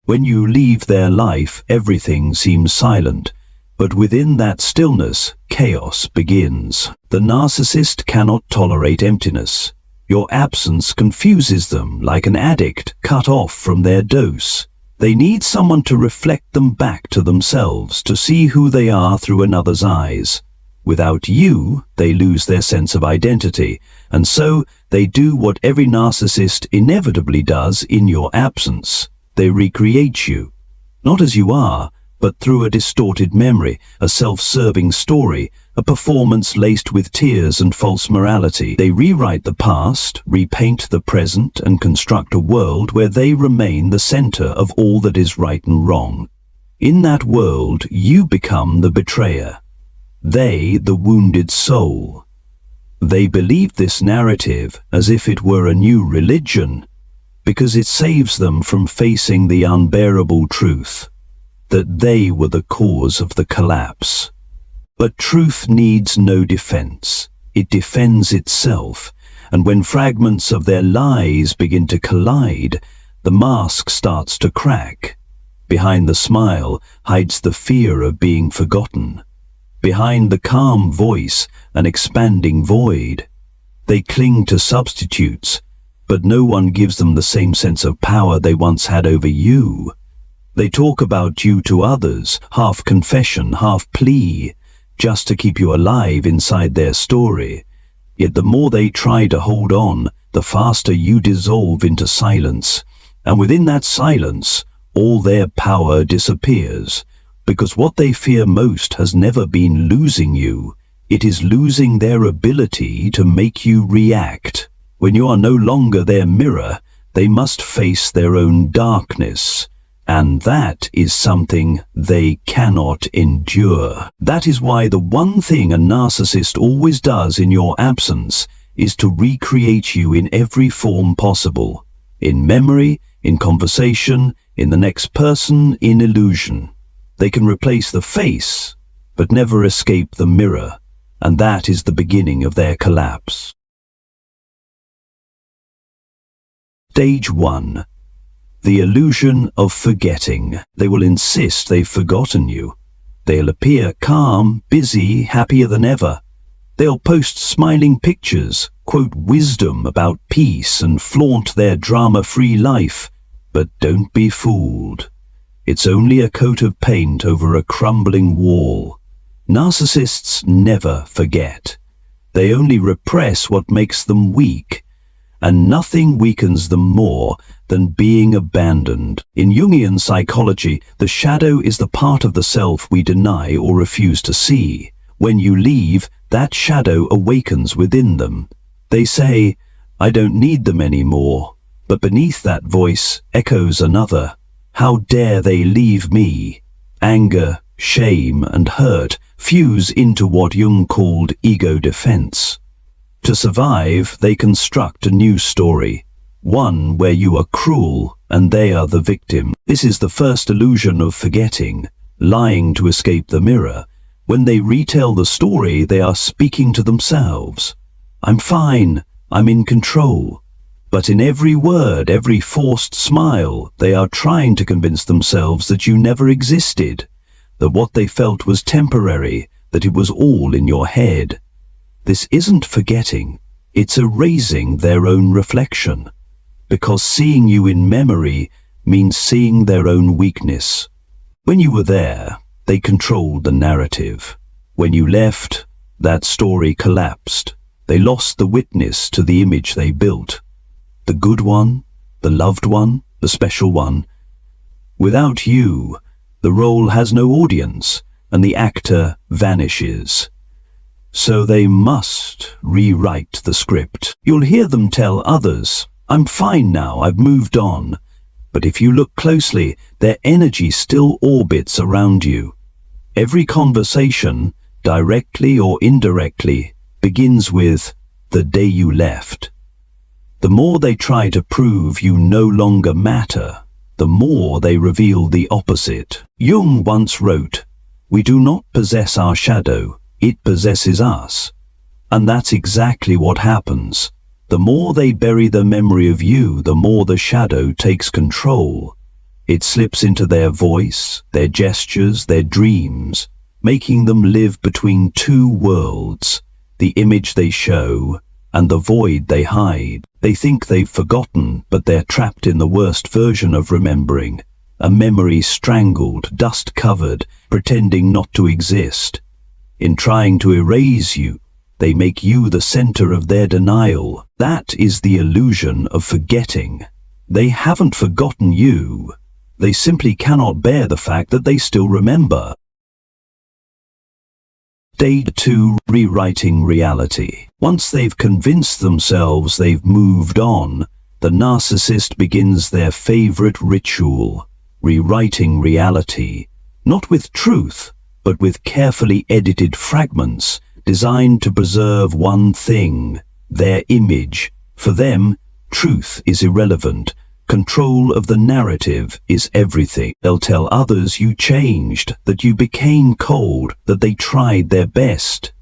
When you leave their life, everything seems silent, but within that stillness, chaos begins. The narcissist cannot tolerate emptiness. Your absence confuses them like an addict cut off from their dose. They need someone to reflect them back to themselves, to see who they are through another's eyes. Without you, they lose their sense of identity, and so they do what every narcissist inevitably does in your absence. They recreate you, not as you are, but through a distorted memory, a self-serving story, a performance laced with tears and false morality. They rewrite the past, repaint the present, and construct a world where they remain the center of all that is right and wrong. In that world, you become the betrayer. They, the wounded soul. They believe this narrative as if it were a new religion, because it saves them from facing the unbearable truth, that they were the cause of the collapse. But truth needs no defense. It defends itself, and when fragments of their lies begin to collide, the mask starts to crack. Behind the smile hides the fear of being forgotten. Behind the calm voice, an expanding void. They cling to substitutes, but no one gives them the same sense of power they once had over you. They talk about you to others, half confession, half plea, just to keep you alive inside their story. Yet the more they try to hold on, the faster you dissolve into silence. And within that silence, all their power disappears. Because what they fear most has never been losing you. It is losing their ability to make you react. When you are no longer their mirror, they must face their own darkness. And that is something they cannot endure. That is why the one thing a narcissist always does in your absence is to recreate you in every form possible. In memory, in conversation, in the next person, in illusion. They can replace the face, but never escape the mirror, and that is the beginning of their collapse. Stage 1. The illusion of forgetting. They will insist they've forgotten you. They'll appear calm, busy, happier than ever. They'll post smiling pictures, quote wisdom about peace, and flaunt their drama-free life. But don't be fooled. It's only a coat of paint over a crumbling wall. Narcissists never forget. They only repress what makes them weak. And nothing weakens them more than being abandoned. In Jungian psychology, the shadow is the part of the self we deny or refuse to see. When you leave, that shadow awakens within them. They say, "I don't need them anymore." But beneath that voice echoes another. How dare they leave me? Anger, shame, and hurt fuse into what Jung called ego defense. To survive, they construct a new story, one where you are cruel and they are the victim. This is the first illusion of forgetting, lying to escape the mirror. When they retell the story, they are speaking to themselves. I'm fine, I'm in control. But in every word, every forced smile, they are trying to convince themselves that you never existed, that what they felt was temporary, that it was all in your head. This isn't forgetting, it's erasing their own reflection, because seeing you in memory means seeing their own weakness. When you were there, they controlled the narrative. When you left, that story collapsed. They lost the witness to the image they built. The good one, the loved one, the special one. Without you, the role has no audience, and the actor vanishes. So they must rewrite the script. You'll hear them tell others, "I'm fine now, I've moved on." But if you look closely, their energy still orbits around you. Every conversation, directly or indirectly, begins with, "the day you left." The more they try to prove you no longer matter, the more they reveal the opposite. Jung once wrote, "We do not possess our shadow, it possesses us." And that's exactly what happens. The more they bury the memory of you, the more the shadow takes control. It slips into their voice, their gestures, their dreams, making them live between two worlds, the image they show and the void they hide. They think they've forgotten, but they're trapped in the worst version of remembering, a memory strangled, dust-covered, pretending not to exist. In trying to erase you, they make you the center of their denial. That is the illusion of forgetting. They haven't forgotten you. They simply cannot bear the fact that they still remember. Stage 2. Rewriting reality. Once they've convinced themselves they've moved on, the narcissist begins their favorite ritual, rewriting reality, not with truth, but with carefully edited fragments designed to preserve one thing, their image. For them, truth is irrelevant. Control of the narrative is everything. They'll tell others you changed, that you became cold, that they tried their best.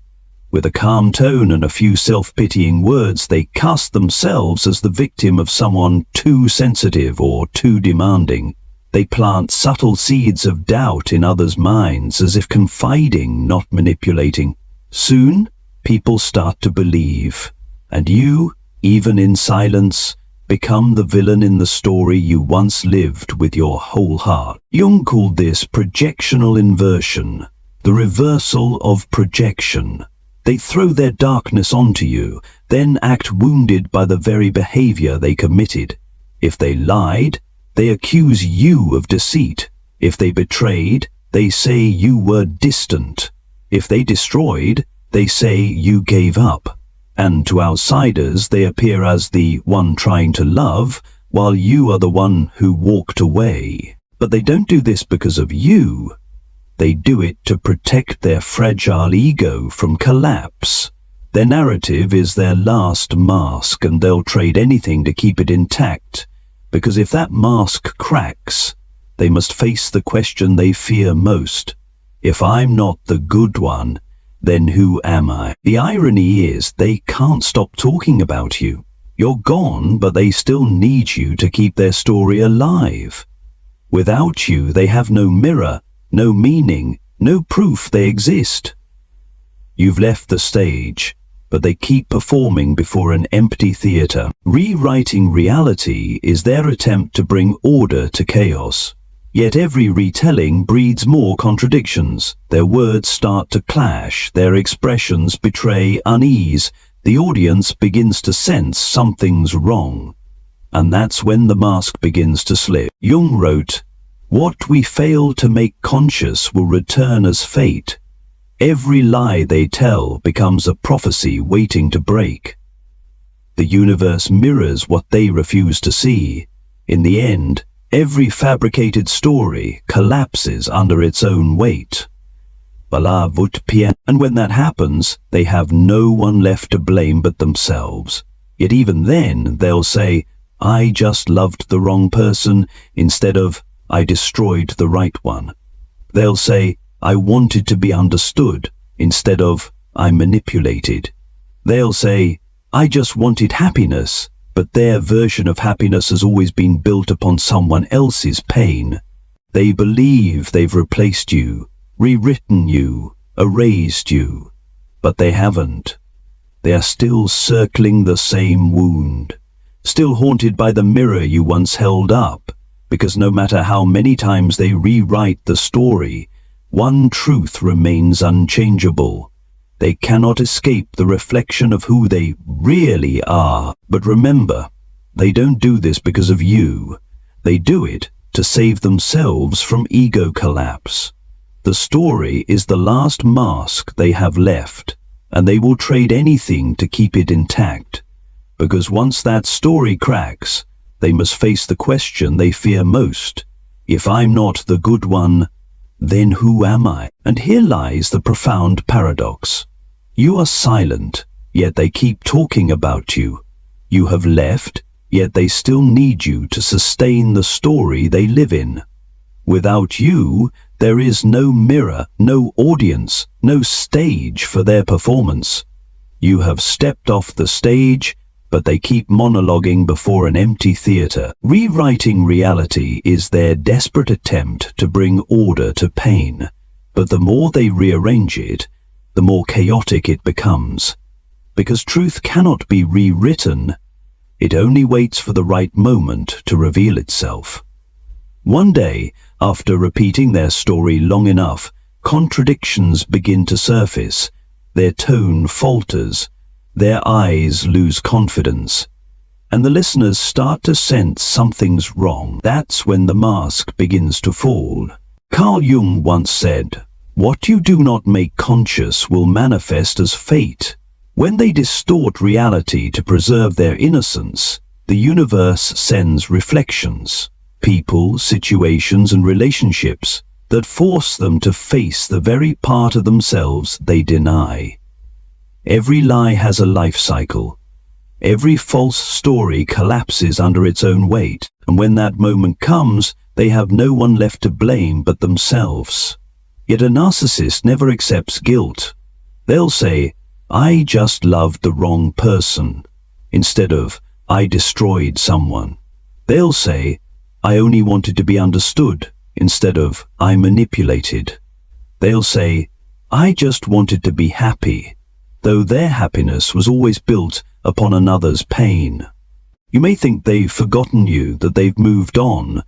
With a calm tone and a few self-pitying words, they cast themselves as the victim of someone too sensitive or too demanding. They plant subtle seeds of doubt in others' minds, as if confiding, not manipulating. Soon, people start to believe, and you, even in silence, become the villain in the story you once lived with your whole heart. Jung called this projectional inversion, the reversal of projection. They throw their darkness onto you, then act wounded by the very behavior they committed. If they lied, they accuse you of deceit. If they betrayed, they say you were distant. If they destroyed, they say you gave up. And to outsiders, they appear as the one trying to love, while you are the one who walked away. But they don't do this because of you. They do it to protect their fragile ego from collapse. Their narrative is their last mask, and they'll trade anything to keep it intact. Because if that mask cracks, they must face the question they fear most. If I'm not the good one, then who am I? The irony is they can't stop talking about you. You're gone, but they still need you to keep their story alive. Without you, they have no mirror, no meaning, no proof they exist. You've left the stage, but they keep performing before an empty theater. Rewriting reality is their attempt to bring order to chaos. Yet every retelling breeds more contradictions. Their words start to clash, their expressions betray unease. The audience begins to sense something's wrong. And that's when the mask begins to slip. Jung wrote, "What we fail to make conscious will return as fate. Every lie they tell becomes a prophecy waiting to break. The universe mirrors what they refuse to see. In the end, every fabricated story collapses under its own weight." And when that happens, they have no one left to blame but themselves. Yet even then, they'll say, "I just loved the wrong person," instead of, "I destroyed the right one." They'll say, "I wanted to be understood," instead of, "I manipulated." They'll say, "I just wanted happiness," but their version of happiness has always been built upon someone else's pain. They believe they've replaced you, rewritten you, erased you, but they haven't. They are still circling the same wound, still haunted by the mirror you once held up, because no matter how many times they rewrite the story, one truth remains unchangeable. They cannot escape the reflection of who they really are. But remember, they don't do this because of you. They do it to save themselves from ego collapse. The story is the last mask they have left, and they will trade anything to keep it intact. Because once that story cracks, they must face the question they fear most. If I'm not the good one, then who am I? And here lies the profound paradox. You are silent, yet they keep talking about you. You have left, yet they still need you to sustain the story they live in. Without you, there is no mirror, no audience, no stage for their performance. You have stepped off the stage, but they keep monologuing before an empty theater. Rewriting reality is their desperate attempt to bring order to pain, but the more they rearrange it, the more chaotic it becomes. Because truth cannot be rewritten, it only waits for the right moment to reveal itself. One day, after repeating their story long enough, contradictions begin to surface, their tone falters, their eyes lose confidence, and the listeners start to sense something's wrong. That's when the mask begins to fall. Carl Jung once said, "What you do not make conscious will manifest as fate." When they distort reality to preserve their innocence, the universe sends reflections, people, situations, and relationships that force them to face the very part of themselves they deny. Every lie has a life cycle. Every false story collapses under its own weight, and when that moment comes, they have no one left to blame but themselves. Yet a narcissist never accepts guilt. They'll say, "I just loved the wrong person," instead of, "I destroyed someone." They'll say, "I only wanted to be understood," instead of, "I manipulated." They'll say, "I just wanted to be happy," though their happiness was always built upon another's pain. You may think they've forgotten you, that they've moved on,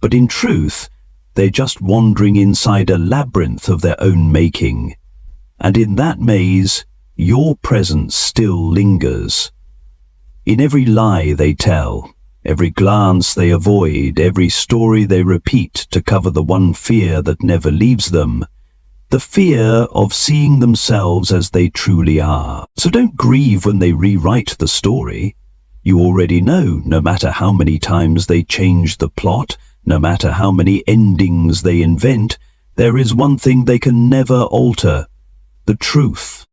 but in truth, they're just wandering inside a labyrinth of their own making. And in that maze, your presence still lingers. In every lie they tell, every glance they avoid, every story they repeat to cover the one fear that never leaves them, the fear of seeing themselves as they truly are. So don't grieve when they rewrite the story. You already know, no matter how many times they change the plot, no matter how many endings they invent, there is one thing they can never alter: the truth.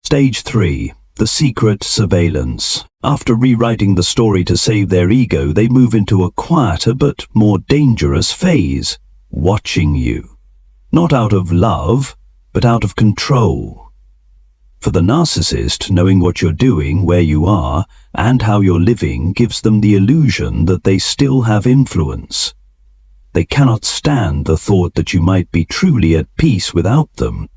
Stage 3. The secret surveillance. After rewriting the story to save their ego, they move into a quieter but more dangerous phase, watching you. Not out of love, but out of control. For the narcissist, knowing what you're doing, where you are, and how you're living gives them the illusion that they still have influence. They cannot stand the thought that you might be truly at peace without them.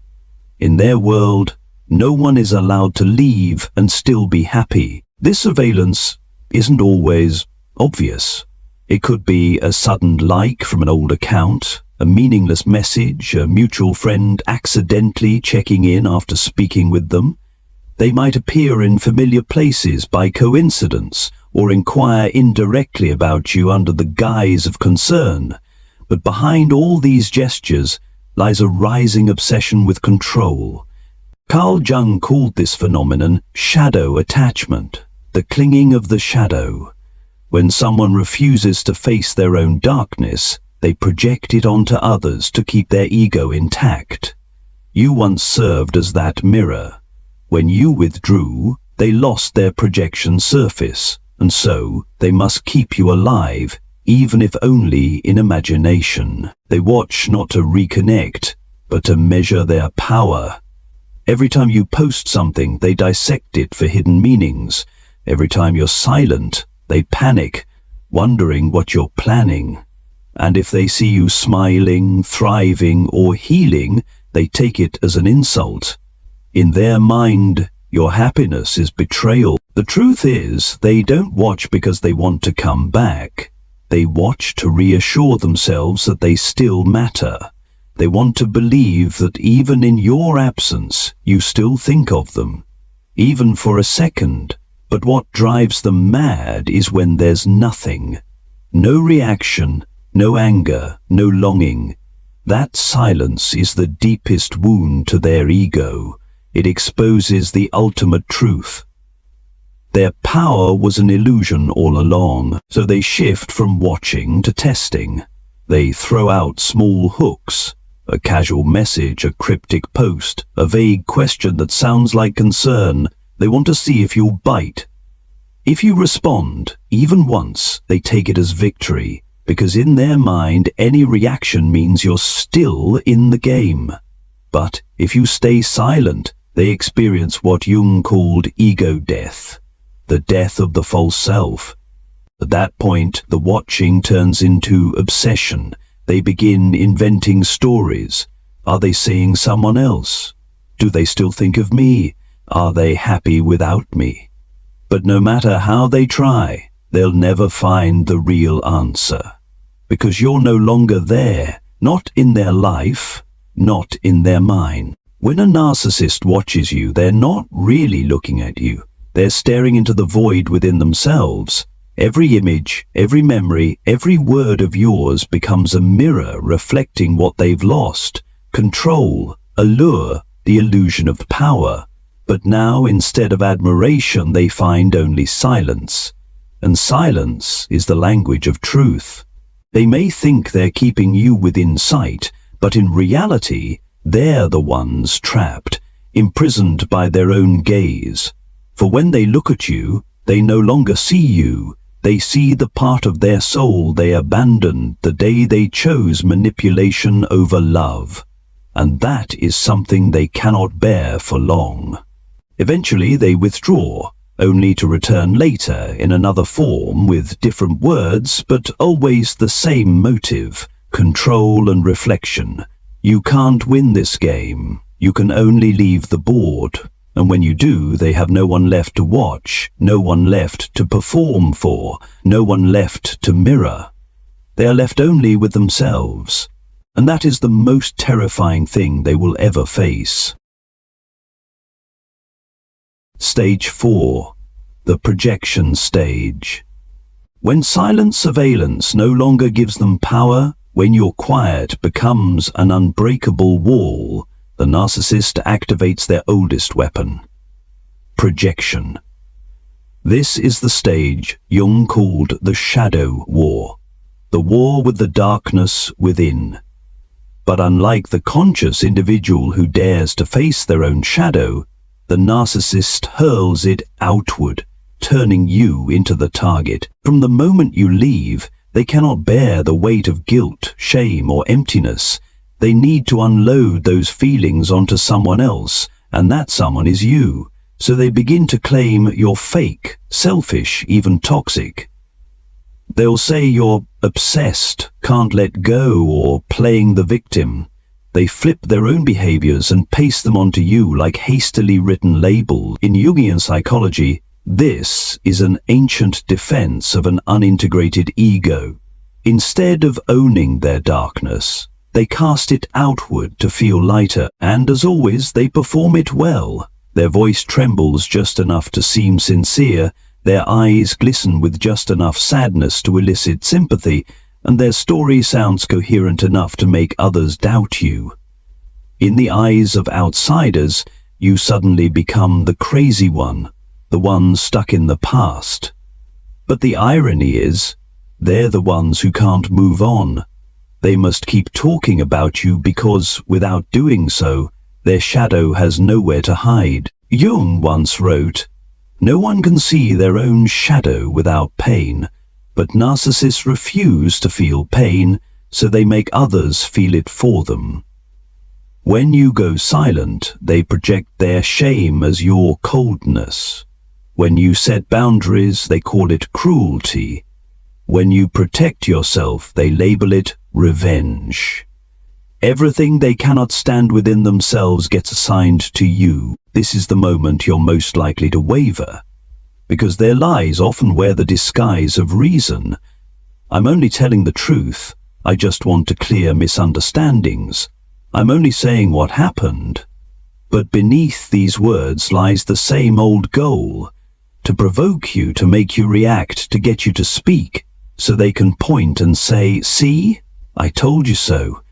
In their world, no one is allowed to leave and still be happy. This surveillance isn't always obvious. It could be a sudden like from an old account, a meaningless message, a mutual friend accidentally checking in after speaking with them. They might appear in familiar places by coincidence or inquire indirectly about you under the guise of concern. But behind all these gestures lies a rising obsession with control. Carl Jung called this phenomenon shadow attachment, the clinging of the shadow. When someone refuses to face their own darkness, they project it onto others to keep their ego intact. You once served as that mirror. When you withdrew, they lost their projection surface, and so they must keep you alive, even if only in imagination. They watch not to reconnect, but to measure their power. Every time you post something, they dissect it for hidden meanings. Every time you're silent, they panic, wondering what you're planning. And if they see you smiling, thriving, or healing, they take it as an insult. In their mind, your happiness is betrayal. The truth is, they don't watch because they want to come back. They watch to reassure themselves that they still matter. They want to believe that even in your absence, you still think of them, even for a second. But what drives them mad is when there's nothing. No reaction, no anger, no longing. That silence is the deepest wound to their ego. It exposes the ultimate truth. Their power was an illusion all along, so they shift from watching to testing. They throw out small hooks, a casual message, a cryptic post, a vague question that sounds like concern. They want to see if you'll bite. If you respond, even once, they take it as victory, because in their mind, any reaction means you're still in the game. But if you stay silent, They experience what Jung called ego death, the death of the false self. At that point, the watching turns into obsession. They begin inventing stories. Are they seeing someone else? Do they still think of me? Are they happy without me? But no matter how they try, they'll never find the real answer. Because you're no longer there, not in their life, not in their mind. When a narcissist watches you, they're not really looking at you. They're staring into the void within themselves. Every image, every memory, every word of yours becomes a mirror reflecting what they've lost. Control, allure, the illusion of power. But now, instead of admiration, they find only silence. And silence is the language of truth. They may think they're keeping you within sight, but in reality, they're the ones trapped, imprisoned by their own gaze. For when they look at you, they no longer see you. They see the part of their soul they abandoned the day they chose manipulation over love. And that is something they cannot bear for long. Eventually they withdraw, only to return later in another form with different words, but always the same motive, control and reflection. You can't win this game. You can only leave the board. And when you do, they have no one left to watch, no one left to perform for, no one left to mirror. They are left only with themselves. And that is the most terrifying thing they will ever face. Stage 4. The projection stage. When silent surveillance no longer gives them power, when your quiet becomes an unbreakable wall, the narcissist activates their oldest weapon, projection. This is the stage Jung called the shadow war, the war with the darkness within. But unlike the conscious individual who dares to face their own shadow, the narcissist hurls it outward, turning you into the target. From the moment you leave, they cannot bear the weight of guilt, shame, or emptiness. They need to unload those feelings onto someone else, and that someone is you. So they begin to claim you're fake, selfish, even toxic. They'll say you're obsessed, can't let go, or playing the victim. They flip their own behaviors and paste them onto you like hastily written labels. In Jungian psychology, this is an ancient defense of an unintegrated ego. Instead of owning their darkness, they cast it outward to feel lighter, and as always, they perform it well. Their voice trembles just enough to seem sincere, their eyes glisten with just enough sadness to elicit sympathy, and their story sounds coherent enough to make others doubt you. In the eyes of outsiders, you suddenly become the crazy one, the one stuck in the past. But the irony is, they're the ones who can't move on. They must keep talking about you because, without doing so, their shadow has nowhere to hide. Jung once wrote, "No one can see their own shadow without pain, but narcissists refuse to feel pain, so they make others feel it for them." When you go silent, they project their shame as your coldness. When you set boundaries, they call it cruelty. When you protect yourself, they label it revenge. Everything they cannot stand within themselves gets assigned to you. This is the moment you're most likely to waver, because their lies often wear the disguise of reason. I'm only telling the truth. I just want to clear misunderstandings. I'm only saying what happened. But beneath these words lies the same old goal, to provoke you, to make you react, to get you to speak, so they can point and say, "See, I told you so."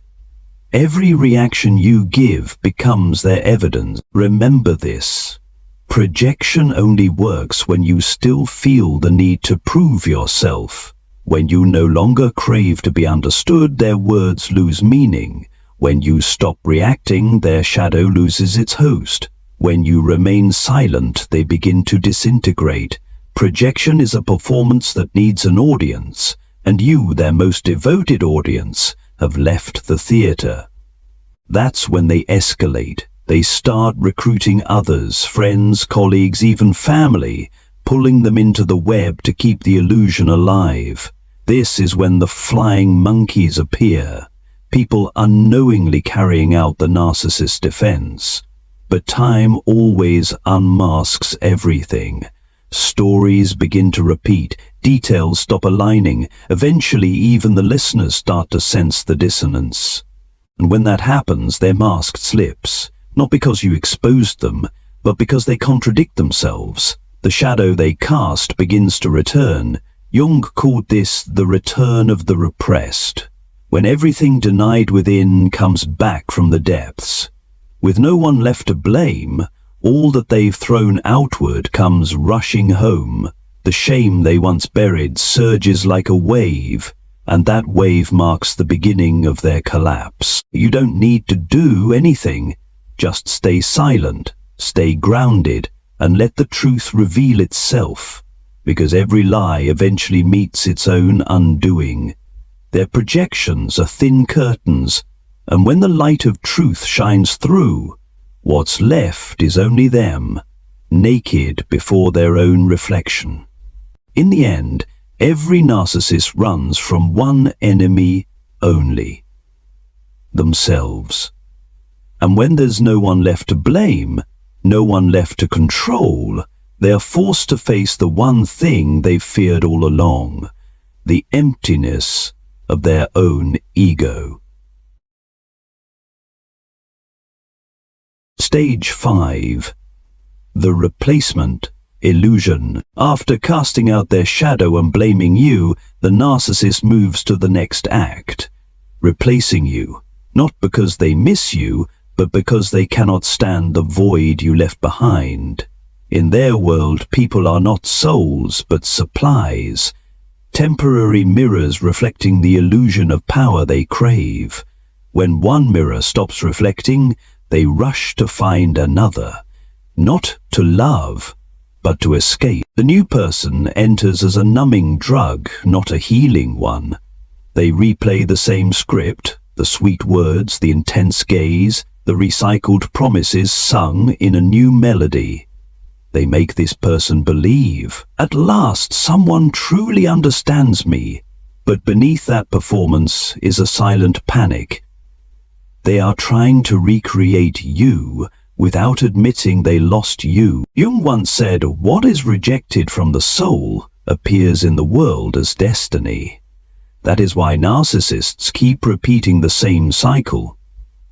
Every reaction you give becomes their evidence. Remember this. Projection only works when you still feel the need to prove yourself. When you no longer crave to be understood, their words lose meaning. When you stop reacting, their shadow loses its host. When you remain silent, they begin to disintegrate. Projection is a performance that needs an audience, and you, their most devoted audience, have left the theater. That's when they escalate. They start recruiting others, friends, colleagues, even family, pulling them into the web to keep the illusion alive. This is when the flying monkeys appear, people unknowingly carrying out the narcissist defense. But time always unmasks everything. Stories begin to repeat, details stop aligning, eventually even the listeners start to sense the dissonance. And when that happens, their mask slips, not because you exposed them, but because they contradict themselves. The shadow they cast begins to return. Jung called this the return of the repressed, when everything denied within comes back from the depths. With no one left to blame, all that they've thrown outward comes rushing home. The shame they once buried surges like a wave, and that wave marks the beginning of their collapse. You don't need to do anything. Just stay silent, stay grounded, and let the truth reveal itself, because every lie eventually meets its own undoing. Their projections are thin curtains, and when the light of truth shines through, what's left is only them, naked before their own reflection. In the end, every narcissist runs from one enemy only: themselves. And when there's no one left to blame, no one left to control, they are forced to face the one thing they've feared all along: the emptiness of their own ego. Stage 5. The replacement illusion. After casting out their shadow and blaming you, the narcissist moves to the next act, replacing you, not because they miss you, but because they cannot stand the void you left behind. In their world, people are not souls, but supplies, temporary mirrors reflecting the illusion of power they crave. When one mirror stops reflecting, they rush to find another, not to love, but to escape. The new person enters as a numbing drug, not a healing one. They replay the same script, the sweet words, the intense gaze, the recycled promises sung in a new melody. They make this person believe, at last someone truly understands me. But beneath that performance is a silent panic. They are trying to recreate you without admitting they lost you. Jung once said, what is rejected from the soul appears in the world as destiny. That is why narcissists keep repeating the same cycle.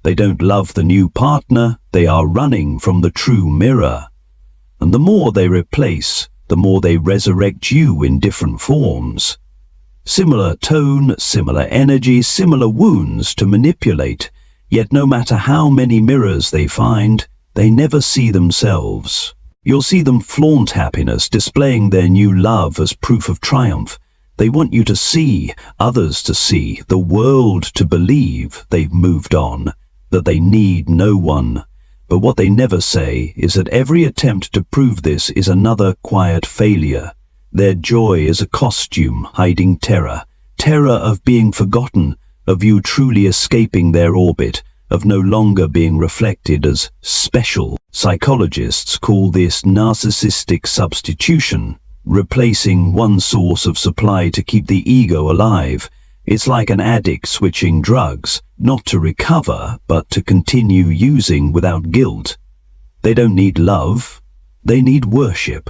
They don't love the new partner, they are running from the true mirror. And the more they replace, the more they resurrect you in different forms. Similar tone, similar energy, similar wounds to manipulate, yet no matter how many mirrors they find, they never see themselves. You'll see them flaunt happiness, displaying their new love as proof of triumph. They want you to see, others to see, the world to believe they've moved on, that they need no one. But what they never say is that every attempt to prove this is another quiet failure. Their joy is a costume hiding terror. Terror of being forgotten, of you truly escaping their orbit, of no longer being reflected as special. Psychologists call this narcissistic substitution, replacing one source of supply to keep the ego alive. It's like an addict switching drugs, not to recover, but to continue using without guilt. They don't need love, they need worship.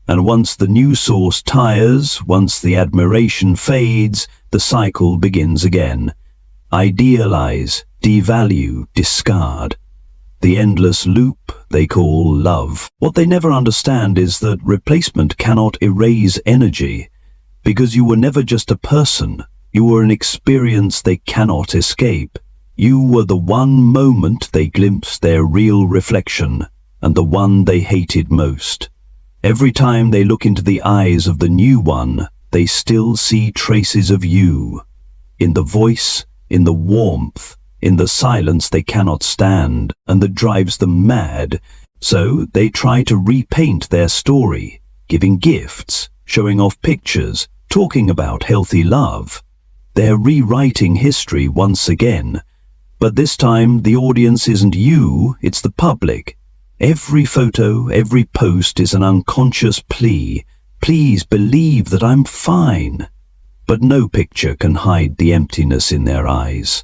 And once the new source tires, once the admiration fades, the cycle begins again. Idealize, devalue, discard. The endless loop they call love. What they never understand is that replacement cannot erase energy, because you were never just a person. You were an experience they cannot escape. You were the one moment they glimpsed their real reflection, and the one they hated most. Every time they look into the eyes of the new one, they still see traces of you. In the voice, in the warmth, in the silence they cannot stand, and that drives them mad. So they try to repaint their story, giving gifts, showing off pictures, talking about healthy love. They're rewriting history once again, But this time, the audience isn't you, it's the public. Every photo, every post is an unconscious plea. Please believe that I'm fine. But no picture can hide the emptiness in their eyes.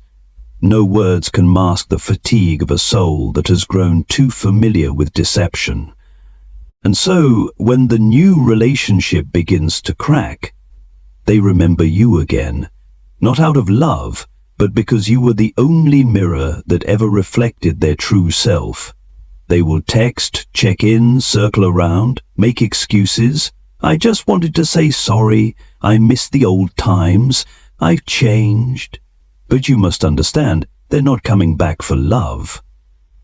No words can mask the fatigue of a soul that has grown too familiar with deception. And so, when the new relationship begins to crack, they remember you again, not out of love, but because you were the only mirror that ever reflected their true self. They will text, check in, circle around, make excuses. I just wanted to say sorry, I miss the old times, I've changed. But you must understand, they're not coming back for love.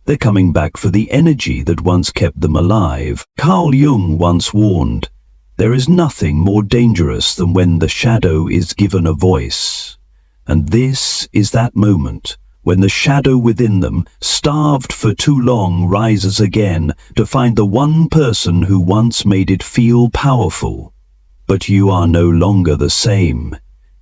They're coming back for the energy that once kept them alive. Carl Jung once warned, there is nothing more dangerous than when the shadow is given a voice. And this is that moment when the shadow within them, starved for too long, rises again to find the one person who once made it feel powerful. But you are no longer the same.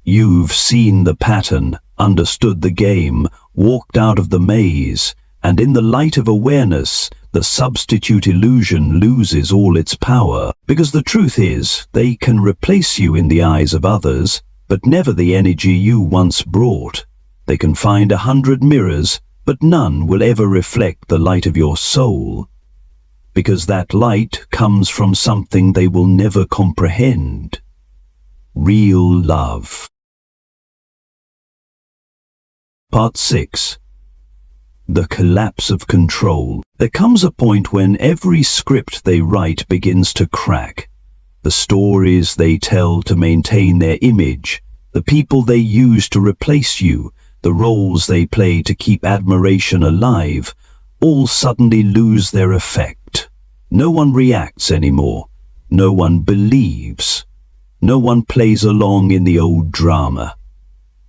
You've seen the pattern, understood the game, walked out of the maze, and in the light of awareness, the substitute illusion loses all its power. Because the truth is, they can replace you in the eyes of others, but never the energy you once brought. They can find 100 mirrors, but none will ever reflect the light of your soul. Because that light comes from something they will never comprehend. Real love. Part 6. The collapse of control. There comes a point when every script they write begins to crack. The stories they tell to maintain their image, the people they use to replace you, the roles they play to keep admiration alive, all suddenly lose their effect. No one reacts anymore. No one believes. No one plays along in the old drama.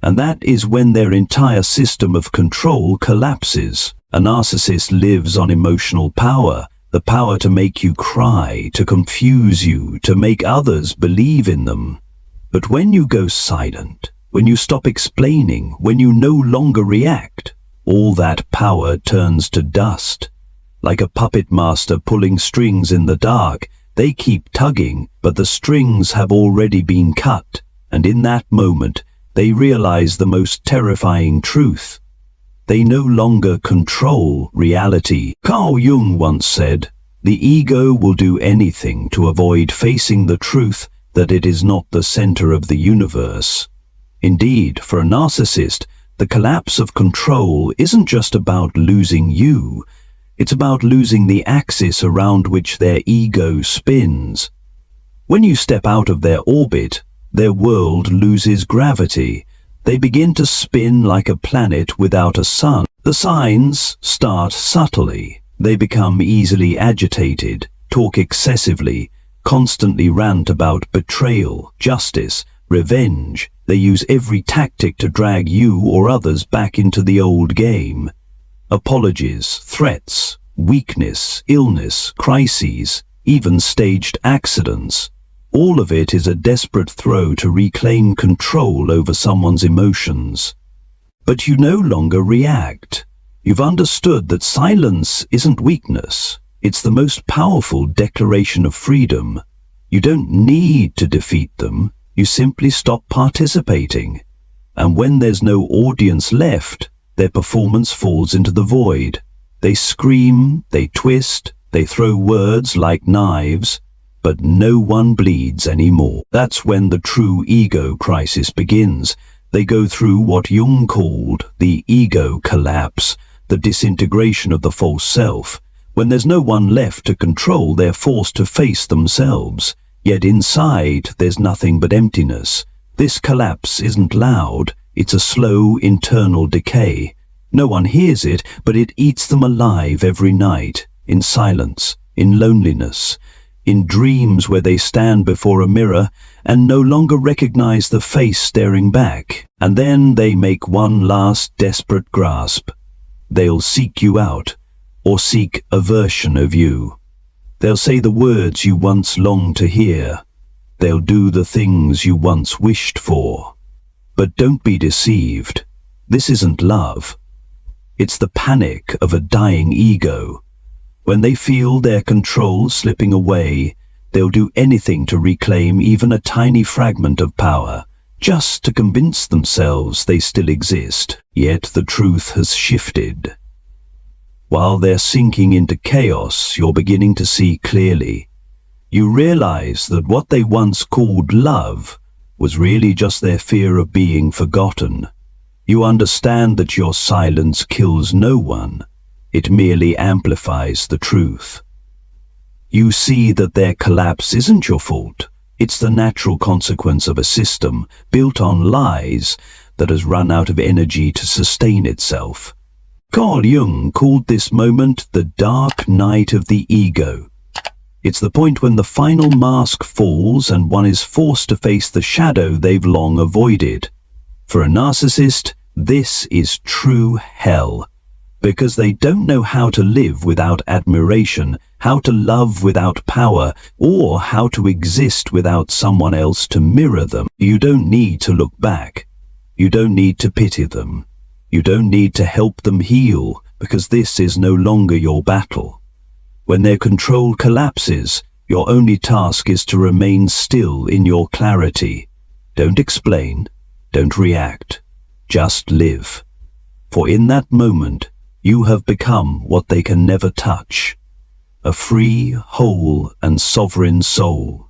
And that is when their entire system of control collapses. A narcissist lives on emotional power, the power to make you cry, to confuse you, to make others believe in them. But when you go silent, when you stop explaining, when you no longer react, all that power turns to dust. Like a puppet master pulling strings in the dark, they keep tugging, but the strings have already been cut, and in that moment, they realize the most terrifying truth. They no longer control reality. Carl Jung once said, the ego will do anything to avoid facing the truth that it is not the center of the universe. Indeed, for a narcissist, the collapse of control isn't just about losing you. It's about losing the axis around which their ego spins. When you step out of their orbit, their world loses gravity. They begin to spin like a planet without a sun. The signs start subtly. They become easily agitated, talk excessively, constantly rant about betrayal, justice, revenge. They use every tactic to drag you or others back into the old game. Apologies, threats, weakness, illness, crises, even staged accidents. All of it is a desperate throw to reclaim control over someone's emotions. But you no longer react. You've understood that silence isn't weakness. It's the most powerful declaration of freedom. You don't need to defeat them. You simply stop participating. And when there's no audience left, their performance falls into the void. They scream, they twist, they throw words like knives, but no one bleeds anymore. That's when the true ego crisis begins. They go through what Jung called the ego collapse, the disintegration of the false self. When there's no one left to control, they're forced to face themselves. Yet inside, there's nothing but emptiness. This collapse isn't loud. It's a slow internal decay. No one hears it, but it eats them alive every night, in silence, in loneliness, in dreams where they stand before a mirror and no longer recognize the face staring back. And then they make one last desperate grasp. They'll seek you out, or seek a version of you. They'll say the words you once longed to hear. They'll do the things you once wished for. But don't be deceived. This isn't love. It's the panic of a dying ego. When they feel their control slipping away, they'll do anything to reclaim even a tiny fragment of power, just to convince themselves they still exist. Yet the truth has shifted. While they're sinking into chaos, you're beginning to see clearly. You realize that what they once called love was really just their fear of being forgotten. You understand that your silence kills no one. It merely amplifies the truth. You see that their collapse isn't your fault. It's the natural consequence of a system built on lies that has run out of energy to sustain itself. Carl Jung called this moment the dark night of the ego. It's the point when the final mask falls and one is forced to face the shadow they've long avoided. For a narcissist, this is true hell, because they don't know how to live without admiration, how to love without power, or how to exist without someone else to mirror them. You don't need to look back. You don't need to pity them. You don't need to help them heal, because this is no longer your battle. When their control collapses, your only task is to remain still in your clarity. Don't explain, don't react, just live. For in that moment, you have become what they can never touch, a free, whole, and sovereign soul.